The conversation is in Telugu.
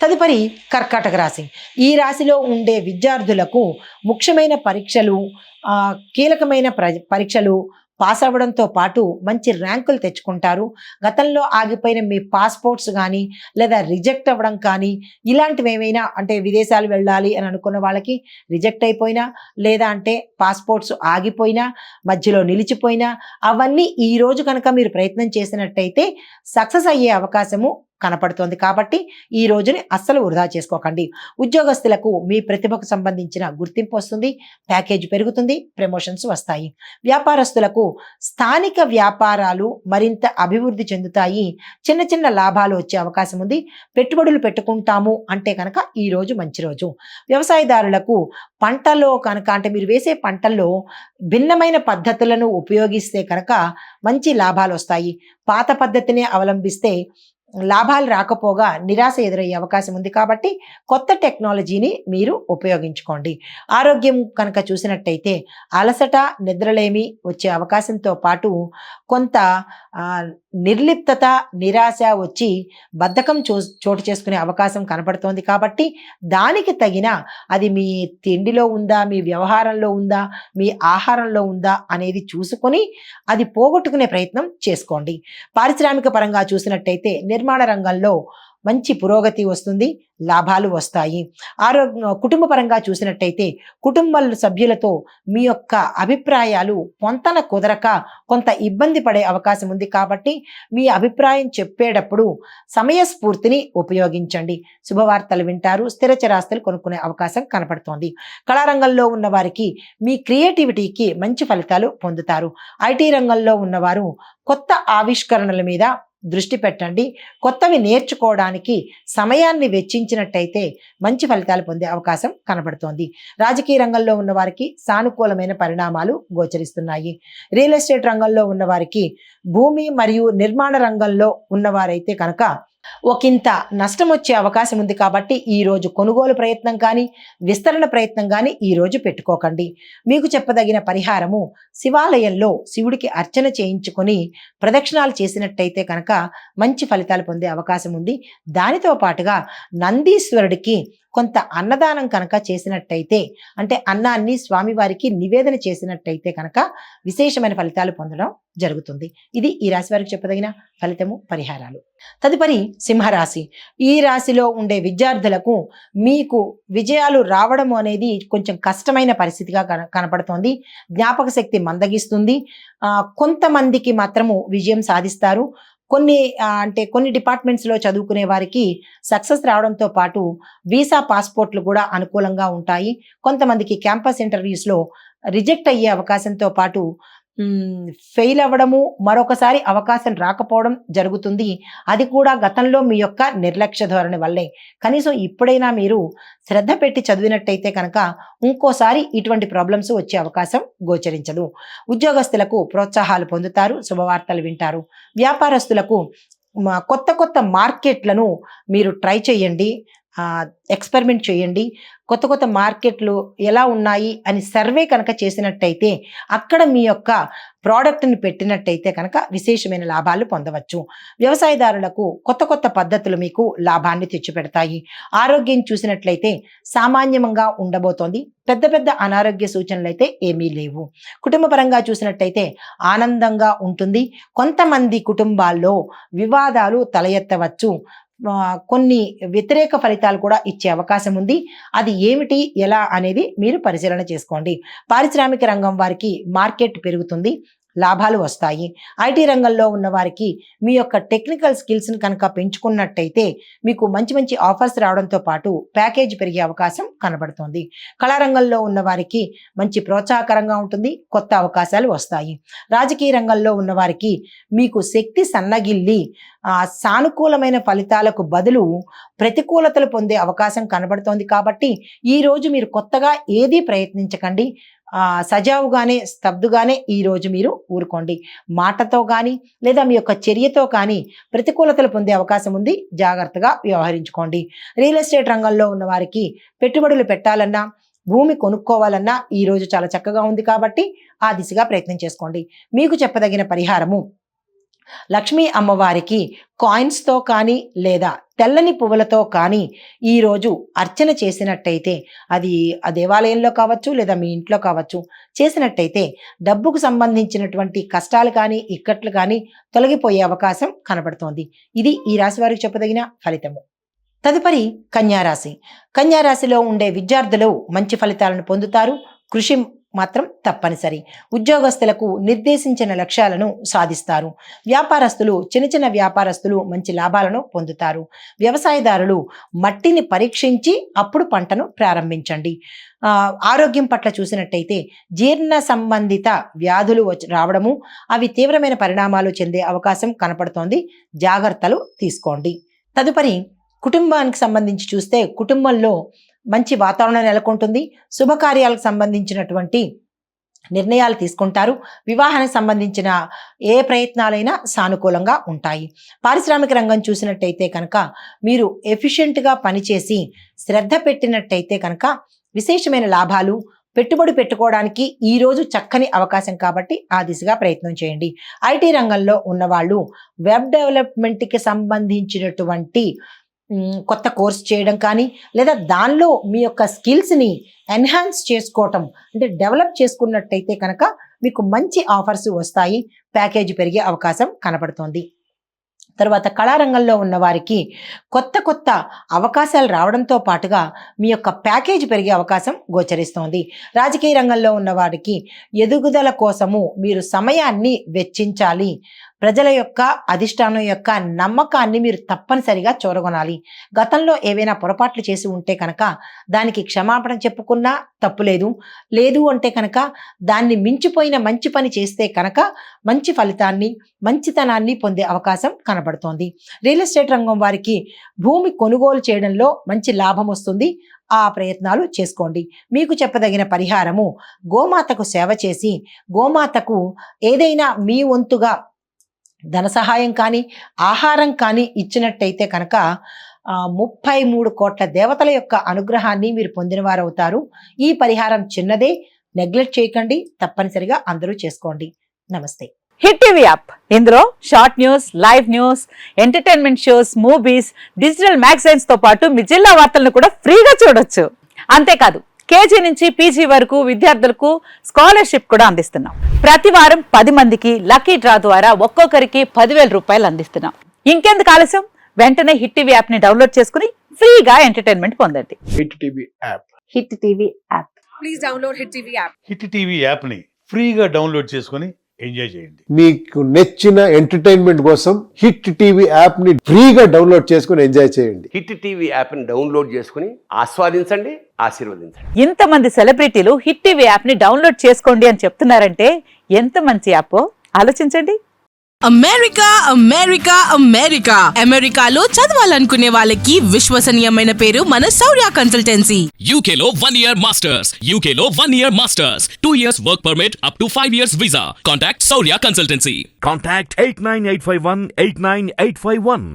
తదుపరి కర్కాటక రాశి. ఈ రాశిలో ఉండే విద్యార్థులకు ముఖ్యమైన పరీక్షలు, కీలకమైన పరీక్షలు పాస్ అవ్వడంతో పాటు మంచి ర్యాంకులు తెచ్చుకుంటారు. గతంలో ఆగిపోయిన మీ పాస్‌పోర్ట్స్ గానీ, లేదా రిజెక్ట్ అవ్వడం కానీ, ఇలాంటివి ఏమైనా అంటే విదేశాలు వెళ్ళాలి అని అనుకున్న వాళ్ళకి రిజెక్ట్ అయిపోయినా, లేదా అంటే పాస్‌పోర్ట్స్ ఆగిపోయినా, మధ్యలో నిలిచిపోయినా, అవన్నీ ఈరోజు కనుక మీరు ప్రయత్నం చేసినట్టయితే సక్సెస్ అయ్యే అవకాశము కనపడుతోంది. కాబట్టి ఈ రోజుని అస్సలు వృధా చేసుకోకండి. ఉద్యోగస్తులకు మీ ప్రతిభకు సంబంధించిన గుర్తింపు వస్తుంది, ప్యాకేజ్ పెరుగుతుంది, ప్రమోషన్స్ వస్తాయి. వ్యాపారస్తులకు స్థానిక వ్యాపారాలు మరింత అభివృద్ధి చెందుతాయి. చిన్న చిన్న లాభాలు వచ్చే అవకాశం ఉంది. పెట్టుబడులు పెట్టుకుంటాము అంటే కనుక ఈ రోజు మంచి రోజు. వ్యవసాయదారులకు పంటలో కనుక అంటే మీరు వేసే పంటల్లో భిన్నమైన పద్ధతులను ఉపయోగిస్తే కనుక మంచి లాభాలు వస్తాయి. పాత పద్ధతిని అవలంబిస్తే లాభాలు రాకపోగా నిరాశ ఎదురయ్యే అవకాశం ఉంది. కాబట్టి కొత్త టెక్నాలజీని మీరు ఉపయోగించుకోండి. ఆరోగ్యం కనుక చూసినట్టయితే అలసట, నిద్రలేమి వచ్చే అవకాశంతో పాటు కొంత నిర్లిప్తత, నిరాశ వచ్చి బద్ధకం చోటు చేసుకునే అవకాశం కనపడుతోంది. కాబట్టి దానికి తగిన అది మీ తిండిలో ఉందా, మీ వ్యవహారంలో ఉందా, మీ ఆహారంలో ఉందా అనేది చూసుకొని అది పోగొట్టుకునే ప్రయత్నం చేసుకోండి. పారిశ్రామిక పరంగా చూసినట్టయితే నిర్మాణ రంగంలో మంచి పురోగతి వస్తుంది, లాభాలు వస్తాయి. కుటుంబ పరంగా చూసినట్టయితే కుటుంబ సభ్యులతో మీ యొక్క అభిప్రాయాలు పొంతన కుదరక కొంత ఇబ్బంది పడే అవకాశం ఉంది. కాబట్టి మీ అభిప్రాయం చెప్పేటప్పుడు సమయస్ఫూర్తిని ఉపయోగించండి. శుభవార్తలు వింటారు, స్థిర చరాస్తులు కొనుక్కునే అవకాశం కనపడుతోంది. కళారంగంలో ఉన్న వారికి మీ క్రియేటివిటీకి మంచి ఫలితాలు పొందుతారు. ఐటీ రంగంలో ఉన్నవారు కొత్త ఆవిష్కరణల మీద దృష్టి పెట్టండి. కొత్తవి నేర్చుకోవడానికి సమయాన్ని వెచ్చించినట్టయితే మంచి ఫలితాలు పొందే అవకాశం కనబడుతోంది. రాజకీయ రంగంలో ఉన్న వారికి సానుకూలమైన పరిణామాలు గోచరిస్తున్నాయి. రియల్ ఎస్టేట్ రంగంలో ఉన్న వారికి భూమి మరియు నిర్మాణ రంగంలో ఉన్నవారైతే కనుక ఒకంత నష్టం వచ్చే అవకాశం ఉంది. కాబట్టి ఈరోజు కొనుగోలు ప్రయత్నం కానీ, విస్తరణ ప్రయత్నం కానీ ఈరోజు పెట్టుకోకండి. మీకు చెప్పదగిన పరిహారము శివాలయంలో శివుడికి అర్చన చేయించుకొని ప్రదక్షిణాలు చేసినట్టయితే కనుక మంచి ఫలితాలు పొందే అవకాశం ఉంది. దానితో పాటుగా నందీశ్వరుడికి కొంత అన్నదానం కనుక చేసినట్టయితే అంటే అన్నాన్ని స్వామివారికి నివేదన చేసినట్టయితే కనుక విశేషమైన ఫలితాలు పొందడం జరుగుతుంది. ఇది ఈ రాశి వారికి చెప్పదగిన ఫలితము, పరిహారాలు. తదుపరి సింహరాశి. ఈ రాశిలో ఉండే విద్యార్థులకు మీకు విజయాలు రావడం అనేది కొంచెం కష్టమైన పరిస్థితిగా కనపడుతోంది. జ్ఞాపక శక్తి మందగిస్తుంది. కొంతమందికి మాత్రము విజయం సాధిస్తారు. కొన్ని డిపార్ట్మెంట్స్లో చదువుకునే వారికి సక్సెస్ రావడంతో పాటు వీసా, పాస్పోర్ట్లు కూడా అనుకూలంగా ఉంటాయి. కొంతమందికి క్యాంపస్ ఇంటర్వ్యూస్లో రిజెక్ట్ అయ్యే అవకాశంతో పాటు ఫెయిల్ అవ్వడము, మరొకసారి అవకాశం రాకపోవడం జరుగుతుంది. అది కూడా గతంలో మీ యొక్క నిర్లక్ష్య ధోరణి వల్లే. కనీసం ఇప్పుడైనా మీరు శ్రద్ధ పెట్టి చదివినట్టయితే కనుక ఇంకోసారి ఇటువంటి ప్రాబ్లమ్స్ వచ్చే అవకాశం గోచరించదు. ఉద్యోగస్తులకు ప్రోత్సాహాలు పొందుతారు, శుభవార్తలు వింటారు. వ్యాపారస్తులకు కొత్త కొత్త మార్కెట్లను మీరు ట్రై చేయండి, ఎక్స్పెరిమెంట్ చేయండి. కొత్త కొత్త మార్కెట్లు ఎలా ఉన్నాయి అని సర్వే కనుక చేసినట్టయితే అక్కడ మీ యొక్క ప్రోడక్ట్ని పెట్టినట్టయితే కనుక విశేషమైన లాభాలు పొందవచ్చు. వ్యవసాయదారులకు కొత్త కొత్త పద్ధతులు మీకు లాభాన్ని తెచ్చిపెడతాయి. ఆరోగ్యం చూసినట్లయితే సామాన్యంగా ఉండబోతోంది. పెద్ద పెద్ద అనారోగ్య సూచనలు అయితే ఏమీ లేవు. కుటుంబ పరంగా చూసినట్టయితే ఆనందంగా ఉంటుంది. కొంతమంది కుటుంబాల్లో వివాదాలు తల ఎత్తవచ్చు. కొన్ని వ్యతిరేక ఫలితాలు కూడా ఇచ్చే అవకాశం ఉంది. అది ఏమిటి, ఎలా అనేది మీరు పరిశీలన చేసుకోండి. పారిశ్రామిక రంగం వారికి మార్కెట్ పెరుగుతుంది, లాభాలు వస్తాయి. ఐటీ రంగంలో ఉన్న వారికి మీ యొక్క టెక్నికల్ స్కిల్స్ని కనుక పెంచుకున్నట్టయితే మీకు మంచి మంచి ఆఫర్స్ రావడంతో పాటు ప్యాకేజ్ పెరిగే అవకాశం కనబడుతుంది. కళారంగంలో ఉన్న వారికి మంచి ప్రోత్సాహకరంగా ఉంటుంది, కొత్త అవకాశాలు వస్తాయి. రాజకీయ రంగంలో ఉన్న వారికి మీకు శక్తి సన్నగిల్లి సానుకూలమైన ఫలితాలకు బదులు ప్రతికూలతలు పొందే అవకాశం కనబడుతోంది. కాబట్టి ఈరోజు మీరు కొత్తగా ఏదీ ప్రయత్నించకండి. సజావుగానే, స్తబ్దుగానే ఈరోజు మీరు ఊరుకోండి. మాటతో కానీ లేదా మీ యొక్క చర్యతో కానీ ప్రతికూలతలు పొందే అవకాశం ఉంది, జాగ్రత్తగా వ్యవహరించుకోండి. రియల్ ఎస్టేట్ రంగంలో ఉన్న వారికి పెట్టుబడులు పెట్టాలన్నా, భూమి కొనుక్కోవాలన్నా ఈరోజు చాలా చక్కగా ఉంది. కాబట్టి ఆ దిశగా ప్రయత్నం చేసుకోండి. మీకు చెప్పదగిన పరిహారము లక్ష్మీ అమ్మవారికి కాయిన్స్తో కానీ లేదా తెల్లని పువ్వులతో కానీ ఈరోజు అర్చన చేసినట్టయితే అది ఆ దేవాలయంలో కావచ్చు లేదా మీ ఇంట్లో కావచ్చు చేసినట్టయితే డబ్బుకు సంబంధించినటువంటి కష్టాలు కానీ ఇక్కట్లు కానీ తొలగిపోయే అవకాశం కనబడుతోంది. ఇది ఈ రాశి వారికి చెప్పదగిన ఫలితము. తదుపరి కన్యారాశి. కన్యారాశిలో ఉండే విద్యార్థులు మంచి ఫలితాలను పొందుతారు. కృషి మాత్రం తప్పనిసరి. ఉద్యోగస్తులకు నిర్దేశించిన లక్ష్యాలను సాధిస్తారు. వ్యాపారస్తులు చిన్న చిన్న వ్యాపారస్తులు మంచి లాభాలను పొందుతారు. వ్యవసాయదారులు మట్టిని పరీక్షించి అప్పుడు పంటను ప్రారంభించండి. ఆరోగ్యం పట్ల చూసినట్టయితే జీర్ణ సంబంధిత వ్యాధులు రావడము, అవి తీవ్రమైన పరిణామాలు చెందే అవకాశం కనపడుతోంది. జాగ్రత్తలు తీసుకోండి. తదుపరి కుటుంబానికి సంబంధించి చూస్తే కుటుంబంలో మంచి వాతావరణం నెలకొంటుంది. శుభకార్యాలకు సంబంధించినటువంటి నిర్ణయాలు తీసుకుంటారు. వివాహానికి సంబంధించిన ఏ ప్రయత్నాలైనా సానుకూలంగా ఉంటాయి. పారిశ్రామిక రంగం చూసినట్టయితే కనుక మీరు ఎఫిషియెంట్గా పనిచేసి శ్రద్ధ పెట్టినట్టయితే కనుక విశేషమైన లాభాలు, పెట్టుబడి పెట్టుకోవడానికి ఈరోజు చక్కని అవకాశం కాబట్టి ఆ దిశగా ప్రయత్నం చేయండి. ఐటీ రంగంలో ఉన్నవాళ్ళు వెబ్ డెవలప్మెంట్కి సంబంధించినటువంటి కొత్త కోర్స్ చేయడం కానీ లేదా దానిలో మీ యొక్క స్కిల్స్ని ఎన్హాన్స్ చేసుకోవటం అంటే డెవలప్ చేసుకున్నట్టయితే కనుక మీకు మంచి ఆఫర్స్ వస్తాయి. ప్యాకేజీ పెరిగే అవకాశం కనపడుతోంది. తర్వాత కళారంగంలో ఉన్న వారికి కొత్త కొత్త అవకాశాలు రావడంతో పాటుగా మీ యొక్క ప్యాకేజీ పెరిగే అవకాశం గోచరిస్తోంది. రాజకీయ రంగంలో ఉన్న వారికి ఎదుగుదల కోసము మీరు సమయాన్ని వెచ్చించాలి. ప్రజల యొక్క అధిష్టానం యొక్క నమ్మకాన్ని మీరు తప్పనిసరిగా చూరగొనాలి. గతంలో ఏవైనా పొరపాట్లు చేసి ఉంటే కనుక దానికి క్షమాపణ చెప్పుకున్నా తప్పులేదు. లేదు అంటే కనుక దాన్ని మించిపోయిన మంచి పని చేస్తే కనుక మంచి ఫలితాన్ని, మంచితనాన్ని పొందే అవకాశం కనబడుతోంది. రియల్ ఎస్టేట్ రంగం వారికి భూమి కొనుగోలు చేయడంలో మంచి లాభం వస్తుంది. ఆ ప్రయత్నాలు చేసుకోండి. మీకు చెప్పదగిన పరిహారము గోమాతకు సేవ చేసి గోమాతకు ఏదైనా మీ వంతుగా ధన సహాయం కానీ ఆహారం కానీ ఇచ్చినట్టయితే కనుక 33 కోట్ల దేవతల యొక్క అనుగ్రహాన్ని మీరు పొందిన వారు అవుతారు. ఈ పరిహారం చిన్నదే, నెగ్లెక్ట్ చేయకండి. తప్పనిసరిగా అందరూ చేసుకోండి. నమస్తే. హిట్ టీవీ యాప్, ఇందులో short news, live news, entertainment shows, movies, digital magazines తో పాటు మీ జిల్లా వార్తలను కూడా ఫ్రీగా చూడొచ్చు. అంతేకాదు కేజీ నుంచి పీజీ వరకు విద్యార్థులకు స్కాలర్షిప్ కూడా అందిస్తున్నాం. ప్రతి వారం 10 మందికి లక్కీ డ్రా ద్వారా ఒక్కొక్కరికి 10,000 రూపాయలు అందిస్తున్నాం. ఇంకెందుకు ఆలస్యం, వెంటనే హిట్ టీవీ యాప్ ని డౌన్లోడ్ చేసుకుని ఫ్రీగా ఎంటర్టైన్మెంట్ పొందండి. Hit TV app. Hit TV app. Please download hit TV app. Hit TV app ని ఫ్రీగా డౌన్లోడ్ చేసుకొని ఎంజాయ్ చేయండి. మీకు నచ్చిన ఎంటర్టైన్మెంట్ కోసం హిట్ టీవీ యాప్ ని ఫ్రీగా డౌన్లోడ్ చేసుకొని ఎంజాయ్ చేయండి. హిట్ టీవీ యాప్ ని డౌన్లోడ్ చేసుకుని ఆస్వాదించండి, ఆశీర్వదించండి. ఇంతమంది సెలబ్రిటీలు హిట్ టీవీ యాప్ ని డౌన్లోడ్ చేసుకోండి అని చెప్తున్నారంటే ఎంత మంచి యాప్ ఆలోచించండి. అమెరికా అమెరికా అమెరికా అమెరికాలో చదవాలనుకునే వాళ్ళకి విశ్వసనీయమైన పేరు మన శౌర్య కన్సల్టెన్సీ. UK లో 1 year masters. UK లో 1 year masters. 2 years work permit up to 5 years visa. Contact Saurya Consultancy. Contact 89851 89851.